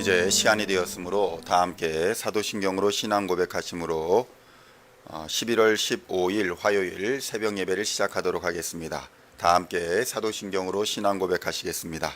이제 시간이 되었으므로 다 함께 사도신경으로 신앙 고백하심으로 11월 15일 화요일 새벽 예배를 시작하도록 하겠습니다. 다 함께 사도신경으로 신앙 고백하시겠습니다.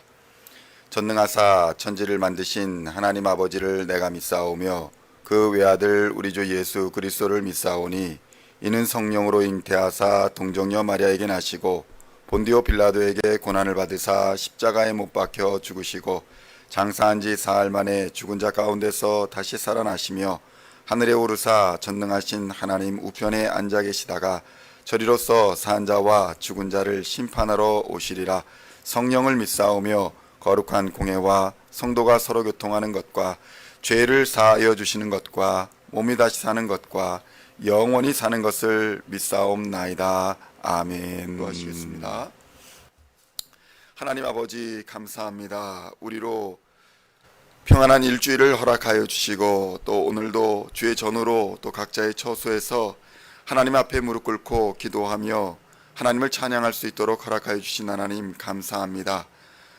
전능하사 천지를 만드신 하나님 아버지를 내가 믿사오며 그 외아들 우리 주 예수 그리스도를 믿사오니 이는 성령으로 잉태하사 동정녀 마리아에게 나시고 본디오 빌라도에게 고난을 받으사 십자가에 못 박혀 죽으시고 장사한 지 사흘 만에 죽은 자 가운데서 다시 살아나시며 하늘에 오르사 전능하신 하나님 우편에 앉아 계시다가 저리로서 산 자와 죽은 자를 심판하러 오시리라. 성령을 믿사오며 거룩한 공회와 성도가 서로 교통하는 것과 죄를 사하여 주시는 것과 몸이 다시 사는 것과 영원히 사는 것을 믿사옵나이다. 아멘. 하시겠습니다. 하나님 아버지 감사합니다. 우리로 평안한 일주일을 허락하여 주시고 또 오늘도 주의 전으로 또 각자의 처소에서 하나님 앞에 무릎 꿇고 기도하며 하나님을 찬양할 수 있도록 허락하여 주신 하나님 감사합니다.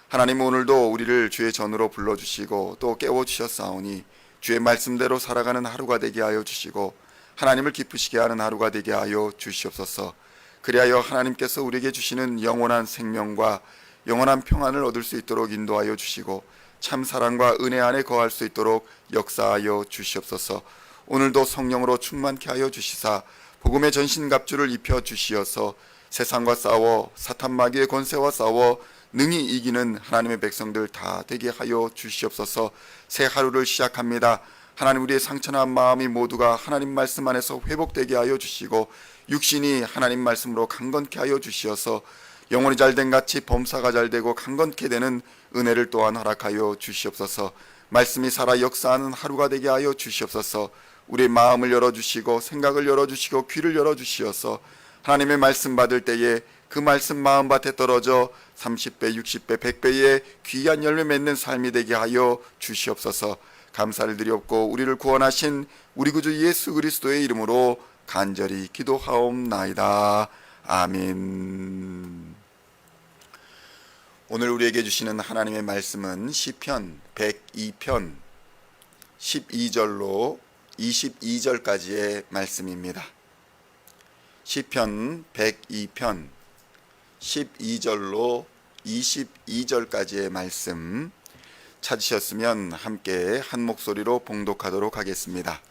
하나님 오늘도 우리를 주의 전으로 불러주시고 또 깨워주셨사오니 주의 말씀대로 살아가는 하루가 되게 하여 주시고 하나님을 기쁘시게 하는 하루가 되게 하여 주시옵소서. 그리하여 하나님께서 우리에게 주시는 영원한 생명과 영원한 평안을 얻을 수 있도록 인도하여 주시고 참 사랑과 은혜 안에 거할 수 있도록 역사하여 주시옵소서. 오늘도 성령으로 충만케 하여 주시사 복음의 전신갑주를 입혀 주시어서 세상과 싸워 사탄 마귀의 권세와 싸워 능히 이기는 하나님의 백성들 다 되게 하여 주시옵소서. 새 하루를 시작합니다. 하나님 우리의 상처난 마음이 모두가 하나님 말씀 안에서 회복되게 하여 주시고 육신이 하나님 말씀으로 강건케 하여 주시어서 영혼이 잘된 같이 범사가 잘되고 강건케 되는 은혜를 또한 허락하여 주시옵소서. 말씀이 살아 역사하는 하루가 되게 하여 주시옵소서. 우리의 마음을 열어주시고 생각을 열어주시고 귀를 열어주시어서 하나님의 말씀 받을 때에 그 말씀 마음밭에 떨어져 30배 60배 100배의 귀한 열매 맺는 삶이 되게 하여 주시옵소서. 감사를 드리옵고 우리를 구원하신 우리 구주 예수 그리스도의 이름으로 간절히 기도하옵나이다. 아멘. 오늘 우리에게 주시는 하나님의 말씀은 시편 102편 12절로 22절까지의 말씀입니다. 시편 102편 12절로 22절까지의 말씀 찾으셨으면 함께 한 목소리로 봉독하도록 하겠습니다.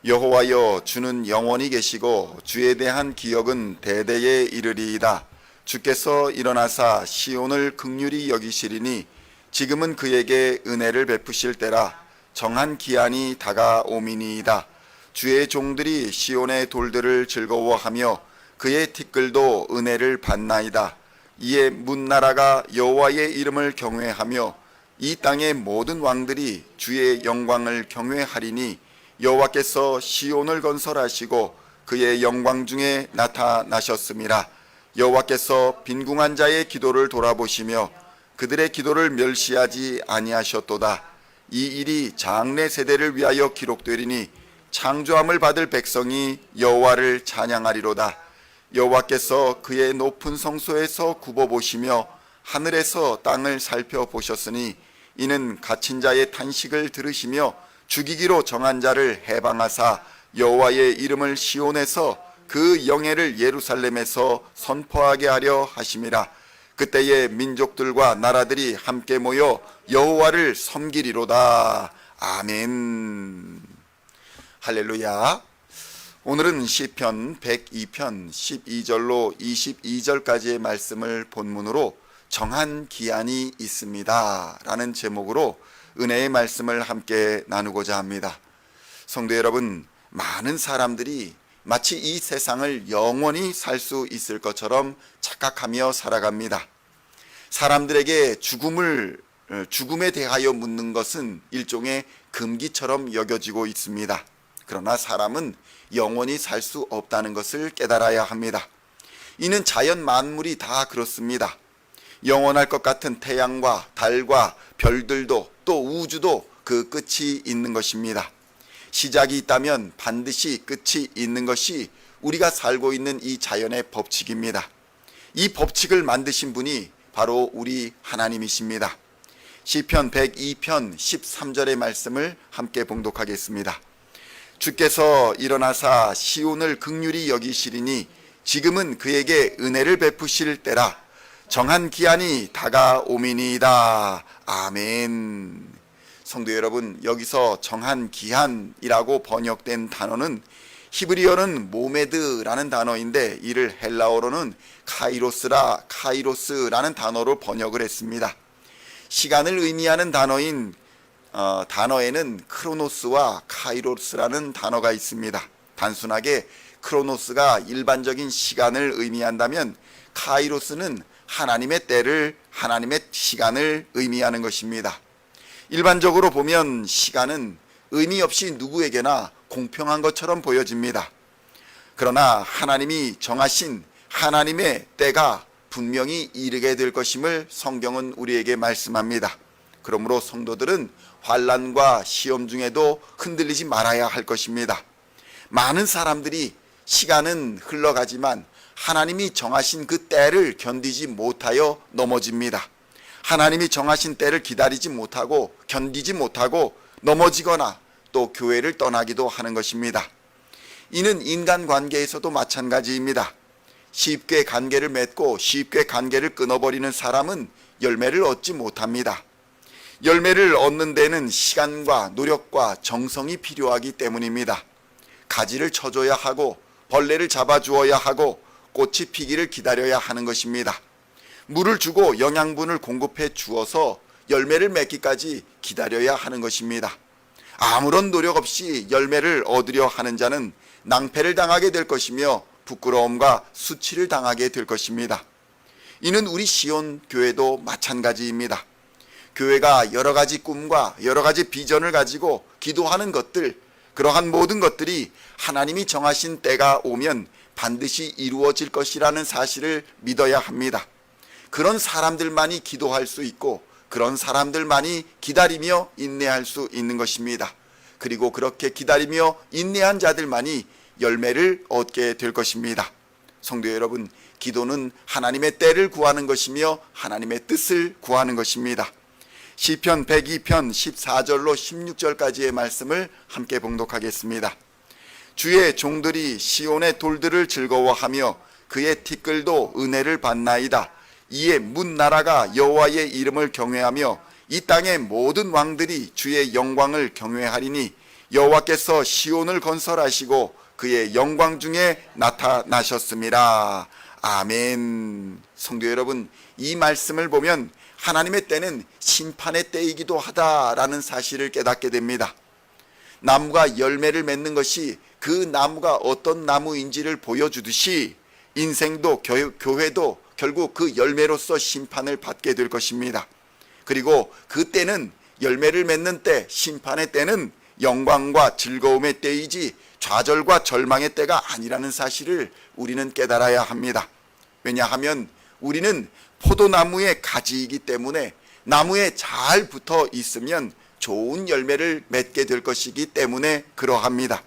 여호와여 주는 영원히 계시고 주에 대한 기억은 대대에 이르리이다. 주께서 일어나사 시온을 긍휼히 여기시리니 지금은 그에게 은혜를 베푸실 때라. 정한 기한이 다가오미니이다. 주의 종들이 시온의 돌들을 즐거워하며 그의 티끌도 은혜를 받나이다. 이에 문나라가 여호와의 이름을 경외하며 이 땅의 모든 왕들이 주의 영광을 경외하리니 여호와께서 시온을 건설하시고 그의 영광 중에 나타나셨음이라. 여호와께서 빈궁한 자의 기도를 돌아보시며 그들의 기도를 멸시하지 아니하셨도다. 이 일이 장래 세대를 위하여 기록되리니 창조함을 받을 백성이 여호와를 찬양하리로다. 여호와께서 그의 높은 성소에서 굽어보시며 하늘에서 땅을 살펴보셨으니 이는 갇힌 자의 탄식을 들으시며 죽이기로 정한 자를 해방하사 여호와의 이름을 시온에서 그 영예를 예루살렘에서 선포하게 하려 하심이라. 그때의 민족들과 나라들이 함께 모여 여호와를 섬기리로다. 아멘. 할렐루야. 오늘은 시편 102편 12절로 22절까지의 말씀을 본문으로 정한 기한이 있습니다 라는 제목으로 은혜의 말씀을 함께 나누고자 합니다. 성도 여러분, 많은 사람들이 마치 이 세상을 영원히 살 수 있을 것처럼 착각하며 살아갑니다. 사람들에게 죽음에 대하여 묻는 것은 일종의 금기처럼 여겨지고 있습니다. 그러나 사람은 영원히 살 수 없다는 것을 깨달아야 합니다. 이는 자연 만물이 다 그렇습니다. 영원할 것 같은 태양과 달과 별들도 또 우주도 그 끝이 있는 것입니다. 시작이 있다면 반드시 끝이 있는 것이 우리가 살고 있는 이 자연의 법칙입니다. 이 법칙을 만드신 분이 바로 우리 하나님이십니다. 시편 102편 13절의 말씀을 함께 봉독하겠습니다. 주께서 일어나사 시온을 긍휼히 여기시리니 지금은 그에게 은혜를 베푸실 때라. 정한 기한이 다가오미니이다. 아멘. 성도 여러분, 여기서 정한 기한이라고 번역된 단어는 히브리어는 모메드라는 단어인데 이를 헬라어로는 카이로스라는 단어로 번역을 했습니다. 시간을 의미하는 단어에는 크로노스와 카이로스라는 단어가 있습니다. 단순하게 크로노스가 일반적인 시간을 의미한다면 카이로스는 하나님의 때를, 하나님의 시간을 의미하는 것입니다. 일반적으로 보면 시간은 의미 없이 누구에게나 공평한 것처럼 보여집니다. 그러나 하나님이 정하신 하나님의 때가 분명히 이르게 될 것임을 성경은 우리에게 말씀합니다. 그러므로 성도들은 환난과 시험 중에도 흔들리지 말아야 할 것입니다. 많은 사람들이 시간은 흘러가지만 하나님이 정하신 그 때를 견디지 못하여 넘어집니다. 하나님이 정하신 때를 기다리지 못하고 견디지 못하고 넘어지거나 또 교회를 떠나기도 하는 것입니다. 이는 인간관계에서도 마찬가지입니다. 쉽게 관계를 맺고 쉽게 관계를 끊어버리는 사람은 열매를 얻지 못합니다. 열매를 얻는 데는 시간과 노력과 정성이 필요하기 때문입니다. 가지를 쳐줘야 하고 벌레를 잡아주어야 하고 꽃이 피기를 기다려야 하는 것입니다. 물을 주고 영양분을 공급해 주어서 열매를 맺기까지 기다려야 하는 것입니다. 아무런 노력 없이 열매를 얻으려 하는 자는 낭패를 당하게 될 것이며 부끄러움과 수치를 당하게 될 것입니다. 이는 우리 시온 교회도 마찬가지입니다. 교회가 여러 가지 꿈과 여러 가지 비전을 가지고 기도하는 것들, 그러한 모든 것들이 하나님이 정하신 때가 오면 반드시 이루어질 것이라는 사실을 믿어야 합니다. 그런 사람들만이 기도할 수 있고 그런 사람들만이 기다리며 인내할 수 있는 것입니다. 그리고 그렇게 기다리며 인내한 자들만이 열매를 얻게 될 것입니다. 성도 여러분, 기도는 하나님의 때를 구하는 것이며 하나님의 뜻을 구하는 것입니다. 시편 102편 14절로 16절까지의 말씀을 함께 봉독하겠습니다. 주의 종들이 시온의 돌들을 즐거워하며 그의 티끌도 은혜를 받나이다. 이에 문 나라가 여호와의 이름을 경외하며 이 땅의 모든 왕들이 주의 영광을 경외하리니 여호와께서 시온을 건설하시고 그의 영광 중에 나타나셨습니다. 아멘. 성도 여러분, 이 말씀을 보면 하나님의 때는 심판의 때이기도 하다라는 사실을 깨닫게 됩니다. 나무가 열매를 맺는 것이 그 나무가 어떤 나무인지를 보여주듯이 인생도 교회도 결국 그 열매로서 심판을 받게 될 것입니다. 그리고 그 때는 열매를 맺는 때, 심판의 때는 영광과 즐거움의 때이지 좌절과 절망의 때가 아니라는 사실을 우리는 깨달아야 합니다. 왜냐하면 우리는 포도나무의 가지이기 때문에 나무에 잘 붙어 있으면 좋은 열매를 맺게 될 것이기 때문에 그러합니다.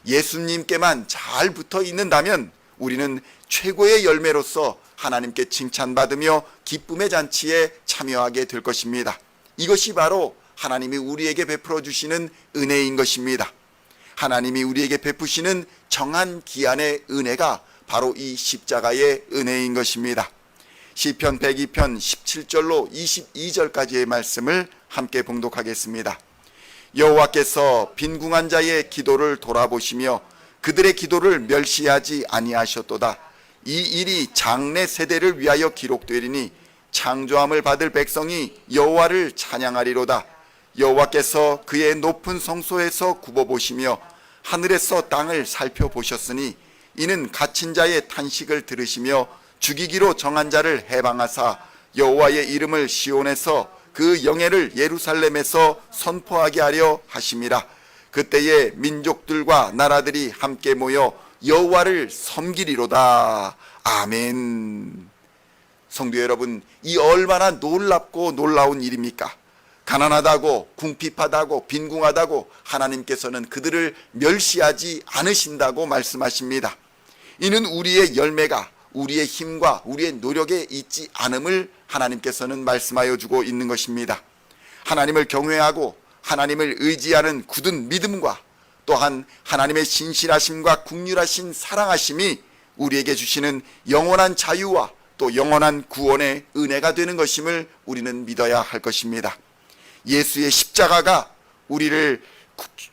예수님께만 잘 붙어 있는다면 우리는 최고의 열매로서 하나님께 칭찬받으며 기쁨의 잔치에 참여하게 될 것입니다. 이것이 바로 하나님이 우리에게 베풀어 주시는 은혜인 것입니다. 하나님이 우리에게 베푸시는 정한 기한의 은혜가 바로 이 십자가의 은혜인 것입니다. 시편 102편 17절로 22절까지의 말씀을 함께 봉독하겠습니다. 여호와께서 빈궁한 자의 기도를 돌아보시며 그들의 기도를 멸시하지 아니하셨도다. 이 일이 장래 세대를 위하여 기록되리니 창조함을 받을 백성이 여호와를 찬양하리로다. 여호와께서 그의 높은 성소에서 굽어보시며 하늘에서 땅을 살펴보셨으니 이는 갇힌 자의 탄식을 들으시며 죽이기로 정한 자를 해방하사 여호와의 이름을 시온에서 그 영예를 예루살렘에서 선포하게 하려 하심이라. 그때에 민족들과 나라들이 함께 모여 여호와를 섬기리로다. 아멘. 성도 여러분, 이 얼마나 놀랍고 놀라운 일입니까? 가난하다고 궁핍하다고 빈궁하다고 하나님께서는 그들을 멸시하지 않으신다고 말씀하십니다. 이는 우리의 열매가 우리의 힘과 우리의 노력에 있지 않음을 하나님께서는 말씀하여 주고 있는 것입니다. 하나님을 경외하고 하나님을 의지하는 굳은 믿음과 또한 하나님의 신실하심과 국률하신 사랑하심이 우리에게 주시는 영원한 자유와 또 영원한 구원의 은혜가 되는 것임을 우리는 믿어야 할 것입니다. 예수의 십자가가 우리를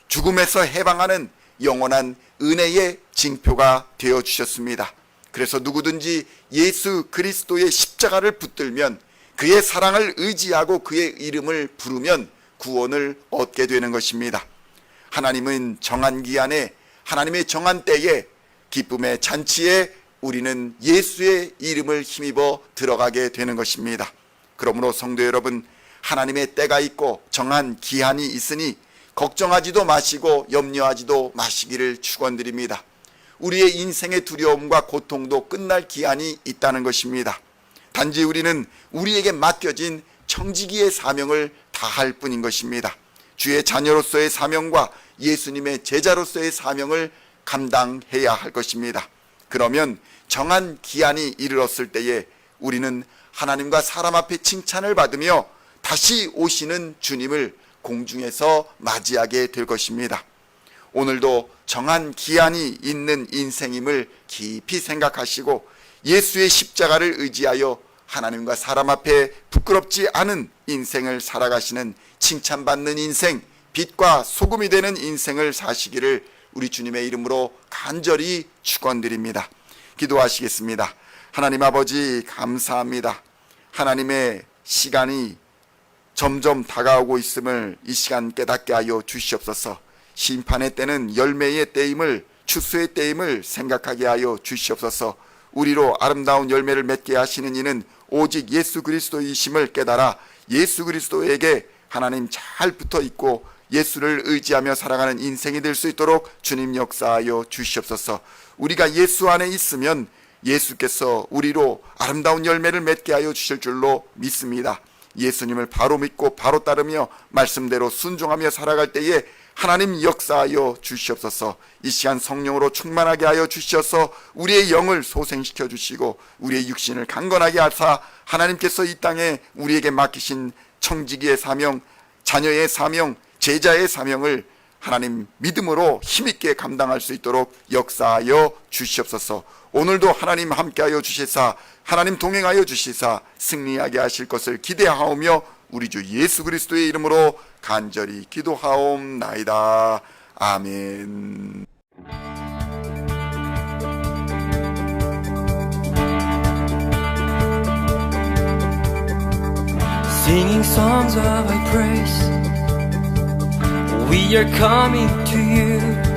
죽음에서 해방하는 영원한 은혜의 징표가 되어 주셨습니다. 그래서 누구든지 예수 그리스도의 십자가를 붙들면, 그의 사랑을 의지하고 그의 이름을 부르면 구원을 얻게 되는 것입니다. 하나님은 정한 기한에, 하나님의 정한 때에, 기쁨의 잔치에 우리는 예수의 이름을 힘입어 들어가게 되는 것입니다. 그러므로 성도 여러분, 하나님의 때가 있고 정한 기한이 있으니 걱정하지도 마시고 염려하지도 마시기를 축원드립니다. 우리의 인생의 두려움과 고통도 끝날 기한이 있다는 것입니다. 단지 우리는 우리에게 맡겨진 청지기의 사명을 다할 뿐인 것입니다. 주의 자녀로서의 사명과 예수님의 제자로서의 사명을 감당해야 할 것입니다. 그러면 정한 기한이 이르렀을 때에 우리는 하나님과 사람 앞에 칭찬을 받으며 다시 오시는 주님을 공중에서 맞이하게 될 것입니다. 오늘도 정한 기한이 있는 인생임을 깊이 생각하시고 예수의 십자가를 의지하여 하나님과 사람 앞에 부끄럽지 않은 인생을 살아가시는 칭찬받는 인생, 빛과 소금이 되는 인생을 사시기를 우리 주님의 이름으로 간절히 축원드립니다. 기도하시겠습니다. 하나님 아버지, 감사합니다. 하나님의 시간이 점점 다가오고 있음을 이 시간 깨닫게 하여 주시옵소서. 심판의 때는 열매의 때임을, 추수의 때임을 생각하게 하여 주시옵소서. 우리로 아름다운 열매를 맺게 하시는 이는 오직 예수 그리스도이심을 깨달아 예수 그리스도에게 하나님 잘 붙어 있고 예수를 의지하며 살아가는 인생이 될 수 있도록 주님 역사하여 주시옵소서. 우리가 예수 안에 있으면 예수께서 우리로 아름다운 열매를 맺게 하여 주실 줄로 믿습니다. 예수님을 바로 믿고 바로 따르며 말씀대로 순종하며 살아갈 때에 하나님 역사하여 주시옵소서. 이 시간 성령으로 충만하게 하여 주시어서 우리의 영을 소생시켜 주시고 우리의 육신을 강건하게 하사 하나님께서 이 땅에 우리에게 맡기신 청지기의 사명, 자녀의 사명, 제자의 사명을 하나님 믿음으로 힘있게 감당할 수 있도록 역사하여 주시옵소서. 오늘도 하나님 함께하여 주시사, 하나님 동행하여 주시사 승리하게 하실 것을 기대하오며 우리 주 예수 그리스도의 이름으로 간절히 기도하옵나이다. 아멘. Singing songs of thy praise, we are coming to you.